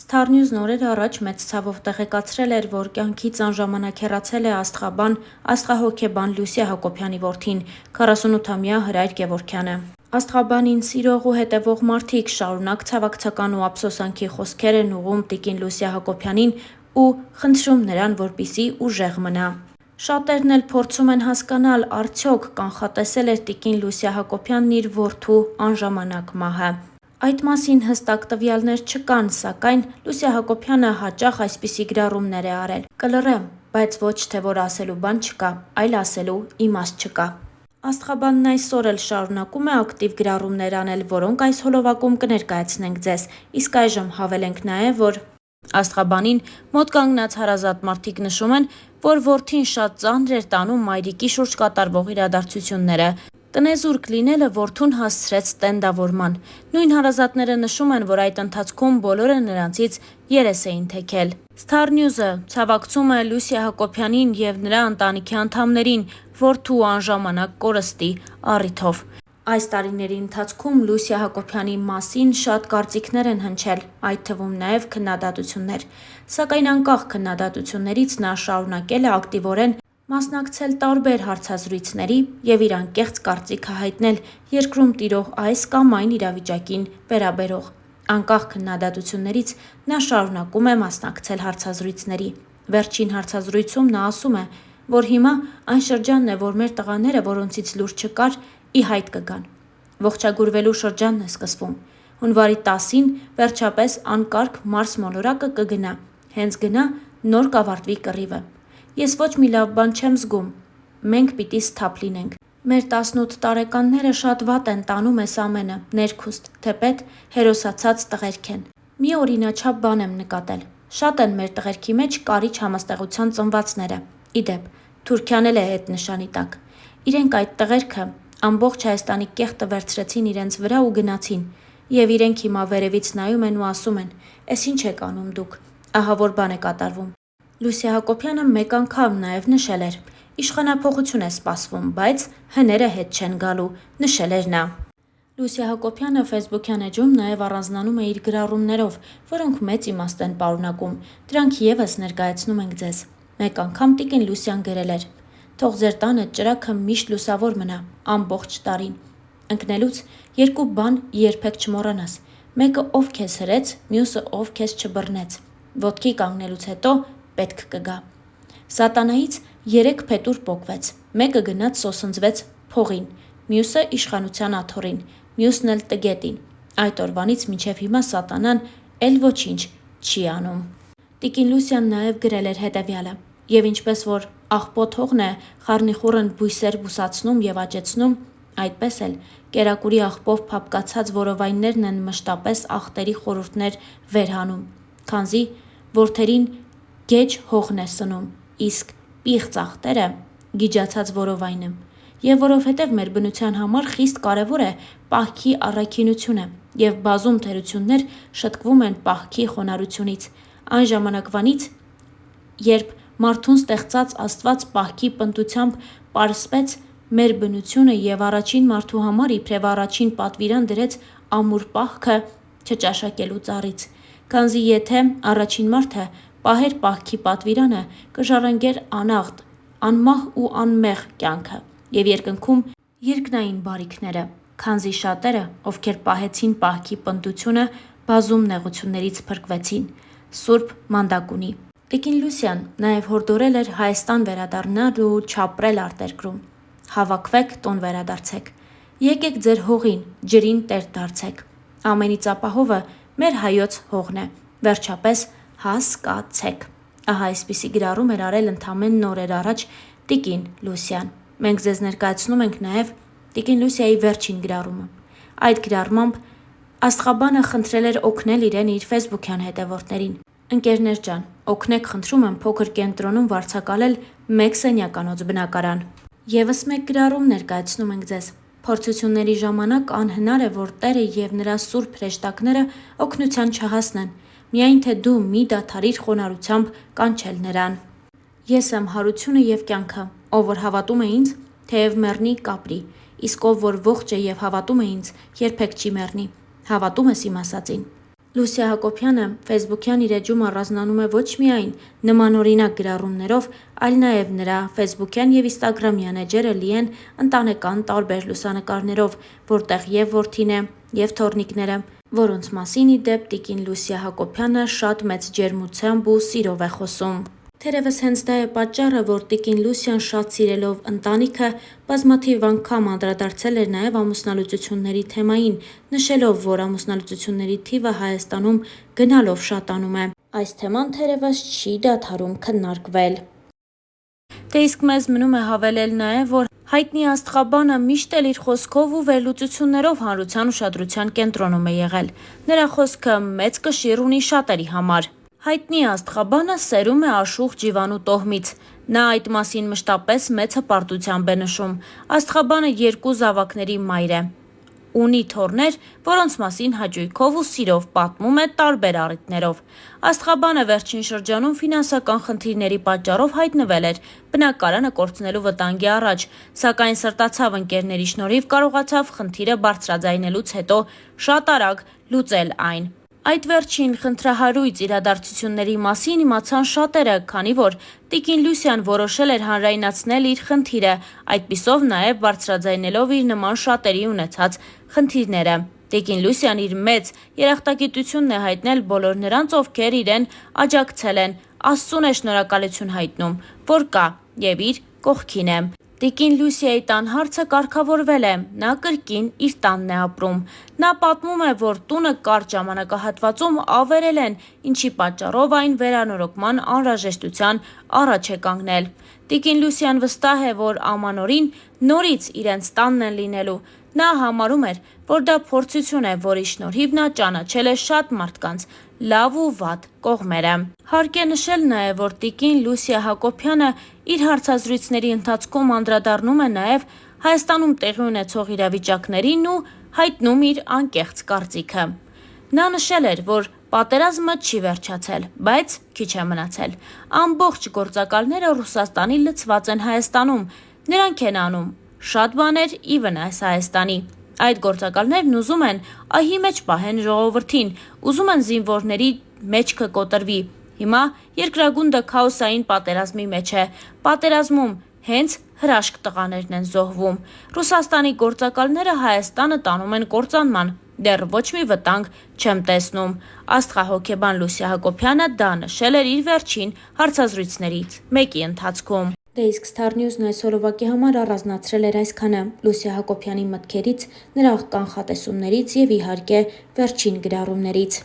Star-News-ն օրեր առաջ մեծ ցավով տեղեկացրել էր, որ կյանքից անժամանակ հեռացել է աստղաբան, աստղահոգեբան Լուսիա Հակոբյանի որդին, 48-ամյա Հրայր Գևորգյանը։ Աստղաբանին սիրող ու հետևող մարդիկ շարունակ ցավակցական ու ափսոսանքի խոսքեր են ուղղում տիկին Լուսիա Հակոբյանին ու խնդրում նրան, որպեսզի ուժեղ մնա։ Շատերն էլ փորձում են հասկանալ, արդյոք կանխատեսել էր տիկին Լուսիա Հակոբյանն իր որդու անժամանակ մահը։ Այդ մասին հստակ տվյալներ չկան, սակայն Լուսիա Հակոբյանը հաճախ այսպիսի գրառումներ է արել. «Կլռեմ, բայց ոչ թե որ ասելու բան չկա, այլ ասելու իմաստ չկա»։ Աստղաբանն այսօր էլ շարունակում է ակտիվ գրառումներ անել, որոնք այս հոլովակում կներկայացնենք ձեզ, իսկ այժմ հավելենք նաև, որ աստղաբանին մոտ կանգնած հարազատ մարդիկ նշում են, որ որդին շատ ծանր էր տանում մայրիկի շուրջ կատարվող իրադարձությունները։ Տնեզուրկ լինելը որդուն հասցրեց տենդավորման։ Նույն հարազատները նշում են, որ այդ ընթացքում բոլորը նրանցից երես էին թեքել։ Star-News-ը ցավակցում է Լուսիա Հակոբյանին և նրա ընտանիքի անդամներին որդու անժամանակ կորստի առիթով։ Այս տարիների ընթացքում Լուսիա Հակոբյանի մասին շատ կարծիքներ են հնչել, այդ թվում նաև քննադատություններ։ Սակայն անկախ քննադատություններից նա շարունակել է ակտիվորեն մասնակցել տարբեր հարցազրույցների և իր անկեղծ կարծիքը հայտնել երկրում տիրող այս կամ այն իրավիճակին վերաբերող։ Անկախ քննադատություններից նա շարունակում է մասնակցել հարցազրույցների։ Վերջին հարցազրույցում նա ասում է, որ հիմա այն շրջանն է, որ մեր տղաները, որոնցից լուր չկար, ի հայտ կգան։ Ողջագուրվելու շրջանն է սկսվում։ Հունվարի 10-ին վերջապես անկարգ Մարս մոլորակը կգնա, հենց գնա, նոր կավարտվի կռիվը։ Ես ոչ մի լավ բան չեմ զգում։ Մենք պիտի սթափ լինենք։ Մեր 18 տարեկանները շատ վատ են տանում էս ամենը, ներքուստ, թեպետ հերոսացած տղերք են։ Մի օրինաչափ բան եմ նկատել։ Շատ են մեր տղերքի մեջ կարիճ համաստեղության ծնվածները։ Իդեպ, Թուրքիան էլ է էդ նշանի տակ։ Իրենք այդ տղերքը ամբողջ Հայաստանի կեղտը վերցրեցին իրենց վրա ու գնացին։ Եվ իրենք հիմա վերևից նայում են ու ասում են. «Էս ինչ եք անում դուք, ահա որ բան է կատարվում»։ Լուսիա Հակոբյանը մեկ անգամ նաև նշել էր. «Իշխանափոխություն է սպասվում, բայց հները հետ չեն գալու», նշել էր նա։ Լուսիա Հակոբյանը ֆեյսբուքյան էջում նաև առանձնանում է իր գրառումներով, որոնք մեծ իմաստ են պարունակում։ Դրանք ևս ներկայացնում ենք ձեզ։ Մեկ անգամ տիկին Լուսիան գրել էր. «Թող ձեր տանը ճրագը միշտ լուսավոր մնա, ամբողջ տարին։ Ընկնելուց երկու բան երբեք չմոռանաս. մեկը ով քեզ հրեց, մյուսը ով քեզ չբռնեց։ Ոտքի կանգնելուց հետո պետք կգա»։ Սատանայից 3 փետուր պոկվեց, մեկը գնաց սոսնձվեց փողին, մյուսը իշխանության աթոռին, մյուսն էլ տգետին։ Այդ օրվանից մինչև հիմա սատանան էլ ոչինչ չի անում։ Տիկին Լուսիան նաև գրել էր հետևյալը. «Եվ ինչպես որ աղբոտ հողն է խառնիխուռն բույսեր բուսացնում և աճեցնում, այդպես էլ կերակուրի աղբով փափկացած որովայններն են մշտապես աղտերի խորհուրդներ վերհանում, քանզի որդերին գեջ հողն է սնում, իսկ պիղծ աղտերը գիջացած որովայնը։ Եվ որովհետև մեր բնության համար խիստ կարևոր է պահքի առաքինությունը, և բազում թերություններ շտկվում են պահքի խոնարհությունից, այն ժամանակվանից, երբ մարդուն ստեղծած Աստված պահքի պնդությամբ պարսպեց մեր բնությունը և առաջին մարդու համար իբրև առաջին պատվիրան դրեց ամուր պահքը չճաշակելու ծառից, քանզի եթե առաջին մարդը պահեր պահքի պատվիրանը, կժառանգեր անաղտ, անմահ ու անմեղ կյանքը և երկնքում երկնային բարիքները, քանզի շատերը, ովքեր պահեցին պահքի պնդությունը, բազում նեղություններից փրկվեցին։ Սուրբ Մանդակունի։ Տիկին Լուսիան նաև հորդորել էր Հայաստան վերադառնալ ու չապրել արտերկրում։ «Հավաքվեք, տուն վերադարձեք։ Եկեք ձեր հողին, ջրին տեր դարձեք։ Ամենից ապահովը մեր հայոց հողն է։ Վերջապես հասկացեք»։ Ահա այսպիսի գրառում էր արել ընդամենն օրեր առաջ տիկին Լուսիան։ Մենք ձեզ ներկայացնում ենք նաև տիկին Լուսիայի վերջին գրառումը։ Այդ գրառմամբ աստղաբանը խնդրել էր օգնել իրեն իր ֆեյսբուքյան հետևորդներին. «Ընկերներ ջան, օգնեք խնդրում եմ փոքր կենտրոնում վարձակալել 1 սենյականոց բնակարան»։ Եվս մեկ գրառում ներկայացնում ենք ձեզ. «Փորձությունների ժամանակ անհնար է, որ Տերը և նրա սուրբ հրեշտակները օգնության չհասնեն, միայն թե դու մի դադարիր խոնարհությամբ կանչել նրան։ Ես եմ հարությունը և կյանքը, ով որ հավատում է ինձ, թեև մեռնի, կապրի, իսկ ով որ ողջ է և հավատում է ինձ, երբեք չի մեռնի։ Հավատում ես իմ ասածին»։ Լուսիա Հակոբյանը Facebook-յան իր էջում առանձնանում է ոչ միայն նմանօրինակ գրառումներով, այլ նաև նրա Facebook-յան և Instagram-յան էջերը լի են ընտանեկան տարբեր լուսանկարներով, որտեղ և որդին է, և թոռնիկները, որոնց մասին ի դեպ տիկին Լուսիա Հակոբյանը շատ մեծ ջերմությամբ ու սիրով է խոսում։ Թերևս հենց դա է պատճառը, որ տիկին Լուսիան շատ սիրելով ընտանիքը բազմաթիվ անգամ անդրադարձել էր նաև ամուսնալուծությունների թեմային, նշելով, որ ամուսնալուծությունների թիվը Հայաստանում գնալով շատանում է։ Այս թեման թերևս չի դադարում քննարկվել։ Դե իսկ մեզ մնում է հավելել նաև, որ հայտնի աստղաբանը միշտ էլ իր խոսքով ու վերլուծություններով հանրության ուշադրության կենտրոնում է եղել։ Նրա խոսքը մեծ կշիռ ունի շատերի համար։ Հայտնի աստղաբանը սերում է Աշուղ Ջիվանու տոհմից։ Նա այդ մասին մշտապես մեծ հպարտությամբ է նշում։ Աստղաբանը 2 զավակների մայր է։ Ունի թոռներ, որոնց մասին հաճույքով ու սիրով պատմում է տարբեր առիթներով։ Աստղաբանը վերջին շրջանում ֆինանսական խնդիրների պատճառով հայտնվել էր բնակարանը կորցնելու վտանգի առաջ, սակայն սրտացավ ընկերների շնորհիվ կարողացավ խնդիրը բարձրաձայնելուց հետո շատ արագ լուծել այն։ Այդ վերջին խնդրահարույց իրադարձությունների մասին իմացան շատերը, քանի որ տիկին Լուսիան որոշել էր հանրայնացնել իր խնդիրը, այդպիսով նաև բարձրաձայնելով իր նման շատերի ունեցած խնդիրները։ Տիկին Լուսիան իր մեծ երախտագիտությունն է հայտնել բոլոր նրանց, ովքեր իրեն աջակցել են, Աստծուն է շնորհակալություն հայտնում, որ կա և իր կողքին է։ Տիկին Լուսիայի տան հարցը կարգավորվել է, նա կրկին իր տանն է ապրում։ Նա պատմում է, որ տունը կարճ ժամանակահատվածում ավերել են, ինչի պատճառով այն վերանորոգման անհրաժեշտության առաջ է կանգնել։ Տիկին Լուսիան վստահ է, որ ամանորին նորից իրենց տանն են լինելու։ Նա համարում էր, որ դա փորձություն է, որի շնորհիվ նա ճանաչել է շատ մարդկանց լավ ու վատ կողմերը։ Հարկ է նշել նաև, որ տիկին Լուսիա Հակոբյանը իր հարցազրույցների ընթացքում անդրադառնում է նաև Հայաստանում տեղի ունեցող իրավիճակներին ու հայտնում իր անկեղծ կարծիքը։ Նա նշել էր, որ պատերազմը չի վերջացել, բայց քիչ է մնացել։ Ամբողջ գործակալները Ռուսաստանի լցված են Հայաստանում, նրանք են անում շատ բաներ ի վնաս Հայաստանի։ Այդ գործակալներն ուզում են ահի մեջ պահեն ժողովրդին, ուզում են զինվորների մեջքը կոտրվի։ Հիմա երկրագունդը քաոսային պատերազմի մեջ է։ Պատերազմում հենց հրաշք տղաներն են զոհվում։ Ռուսաստանի գործակալները Հայաստանը տանում են կործանման, դեռ ոչ մի վտանգ չեմ տեսնում։ Աստղահոգեբան Լուսիա Հակոբյանը դա նշել էր իր վերջին հարցազրույցներից մեկի ընթացքում։ Դե իսկ Star News-ն այս օրովակի համար առանձնացրել էր այսքանը։ Լուսիա Հակոբյանի մտքերից, նրա կանխատեսումներից և իհարկե վերջին գրառումներից։